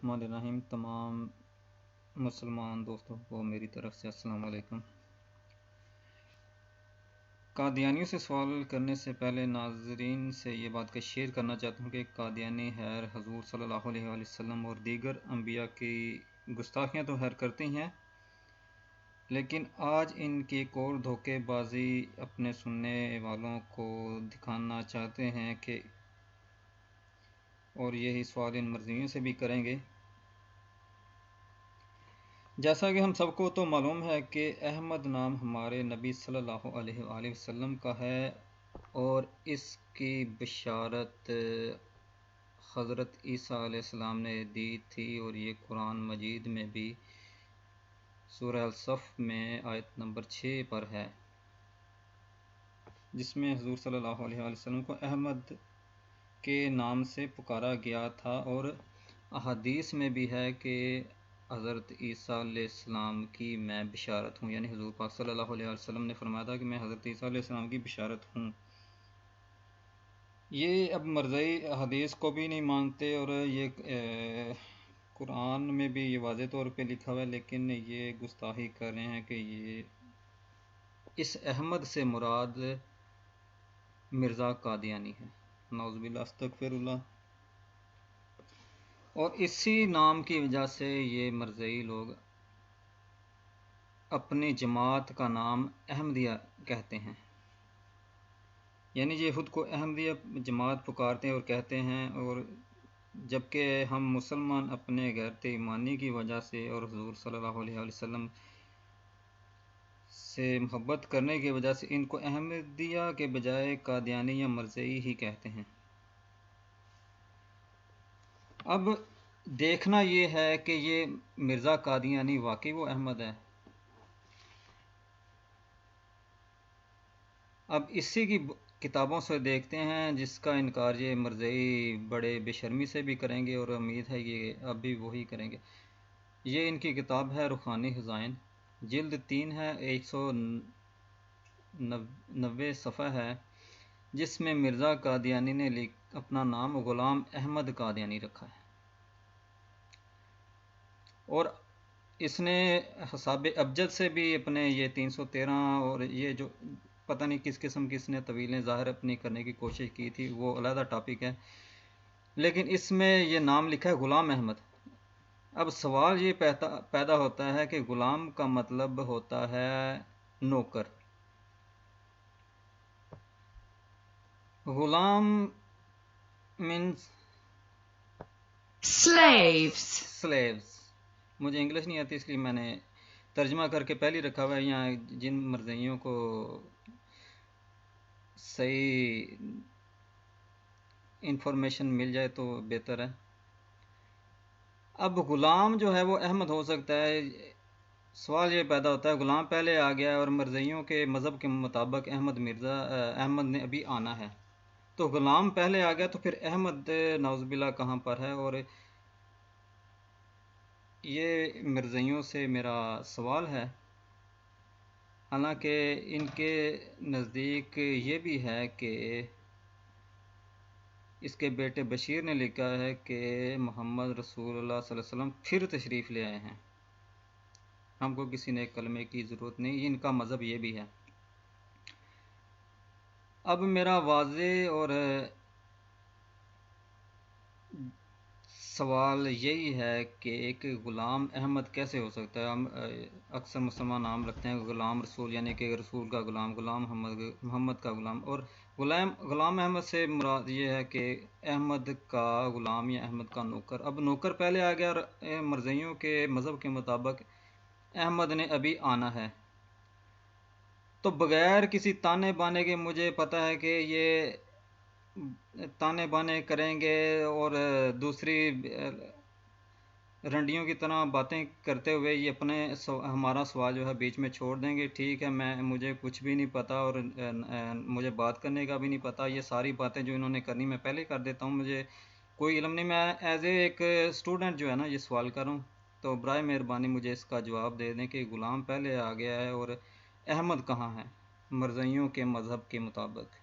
बिस्मिल्लाहिर्रहमानिर्रहीम। तमाम मुसलमान दोस्तों को मेरी तरफ से अस्सलाम वालेकुम। कादियानियों से सवाल करने से पहले नाजरीन से ये बात का शेयर करना चाहता हूँ कि कादियानी खैर हजूर सल्लल्लाहु अलैहि वसल्लम और दीगर अम्बिया की गुस्ताखियाँ तो खैर करती हैं, लेकिन आज इनकी एक और धोखेबाजी अपने सुनने वालों को दिखाना चाहते हैं कि, और यही सवाल इन मर्जियों से भी करेंगे। जैसा कि हम सबको तो मालूम है कि अहमद नाम हमारे नबी सल्लल्लाहु अलैहि वसल्लम का है और इसकी बशारत हज़रत ईसा अलैहिस्सलाम ने दी थी, और ये कुरान मजीद में भी सूरह अल-सफ़ में आयत नंबर 6 पर है, जिसमें हुज़ूर सल्लल्लाहु अलैहि वसल्लम को अहमद के नाम से पुकारा गया था। और अहादीस में भी है कि हज़रत ईसा अलैहिस्सलाम की मैं बिशारत हूँ, यानी हुज़ूर पाक सल्लल्लाहु अलैहि वसल्लम ने फरमाया था कि मैं हज़रत ईसा अलैहिस्सलाम की बिशारत हूँ। ये अब मरज़ई हदीस को भी नहीं मानते, और ये कुरान में भी ये वाज़े तौर पे लिखा हुआ है, लेकिन ये गुस्ताखी कर रहे हैं कि ये इस अहमद से मुराद मिर्ज़ा कादियानी है। नाउज़ुबिल्लाह अस्तग़फिरुल्लाह। और इसी नाम की वजह से ये मरज़ई लोग अपनी जमात का नाम अहमदिया कहते हैं, यानी ये ख़ुद को अहमदिया जमात पुकारते हैं और कहते हैं, और जबकि हम मुसलमान अपने गैरत ईमानी की वजह से और हुज़ूर सल्लल्लाहु अलैहि वसल्लम से मोहब्बत करने की वजह से इनको अहमदिया के बजाय कादियानी या मरज़ई ही कहते हैं। अब देखना ये है कि ये मिर्ज़ा कादियानी वाकई वो अहमद है। अब इसी की किताबों से देखते हैं, जिसका इनकार ये मरज़ई बड़े बेशर्मी से भी करेंगे, और उम्मीद है ये अब भी वही करेंगे। ये इनकी किताब है रूहानी ख़ज़ाइन, जिल्द 3 है, 190 सफ़ा है, जिसमें मिर्ज़ा कादियानी ने अपना नाम ग़ुलाम अहमद कादियानी रखा है, और इसने हिसाब अबजद से भी अपने ये 313, और ये जो पता नहीं किस किस्म की इसने तवीलें ज़ाहिर अपनी करने की कोशिश की थी, वो अलग टॉपिक है, लेकिन इसमें ये नाम लिखा है ग़ुलाम अहमद। अब सवाल ये पैदा होता है कि ग़ुलाम का मतलब होता है नौकर। ग़ुलाम मीन्स स्लेव्स। मुझे इंग्लिश नहीं आती, इसलिए मैंने तर्जमा करके पहले रखा हुआ है। यहाँ जिन मर्ज़इयों को सही इंफॉर्मेशन मिल जाए तो बेहतर है। अब ग़ुलाम जो है वो अहमद हो सकता है। सवाल ये पैदा होता है, ग़ुलाम पहले आ गया और मर्ज़इयों के मज़हब के मुताबिक अहमद ने अभी आना है, तो ग़ुलाम पहले आ गया तो फिर अहमद नाउज़ुबिल्लाह कहाँ पर है? और ये मर्ज़इयों से मेरा सवाल है। हालांकि इनके नज़दीक ये भी है कि इसके बेटे बशीर ने लिखा है कि मोहम्मद रसूलुल्लाह सल्लल्लाहु अलैहि वसल्लम फिर तशरीफ़ ले आए हैं, हमको किसी ने कलमे की ज़रूरत नहीं। इनका मज़हब ये भी है। अब मेरा वाज़े और सवाल यही है कि एक ग़ुलाम अहमद कैसे हो सकता है? हम अक्सर मुसलमान नाम रखते हैं ग़ुलाम रसूल, यानी कि रसूल का ग़ुलाम, ग़ुलाम मोहम्मद का ग़ुलाम, और ग़ुलाम अहमद से मुराद ये है कि अहमद का ग़ुलाम या अहमद का नौकर। अब नौकर पहले आ गया, और मर्ज़इयों के मज़हब के मुताबिक अहमद ने अभी आना है, तो बग़ैर किसी ताने बाने के मुझे पता है कि ये ताने बाने करेंगे और दूसरी रंडियों की तरह बातें करते हुए ये हमारा सवाल जो है बीच में छोड़ देंगे। ठीक है, मुझे कुछ भी नहीं पता, और मुझे बात करने का भी नहीं पता। ये सारी बातें जो इन्होंने करनी मैं पहले कर देता हूँ, मुझे कोई इल्म नहीं। मैं एज एक स्टूडेंट जो है ना ये सवाल कर रहा हूँ, तो बराए मेहरबानी मुझे इसका जवाब दे दें कि ग़ुलाम पहले आ गया है और अहमद कहाँ है मरज़इयों के मज़हब के मुताबिक।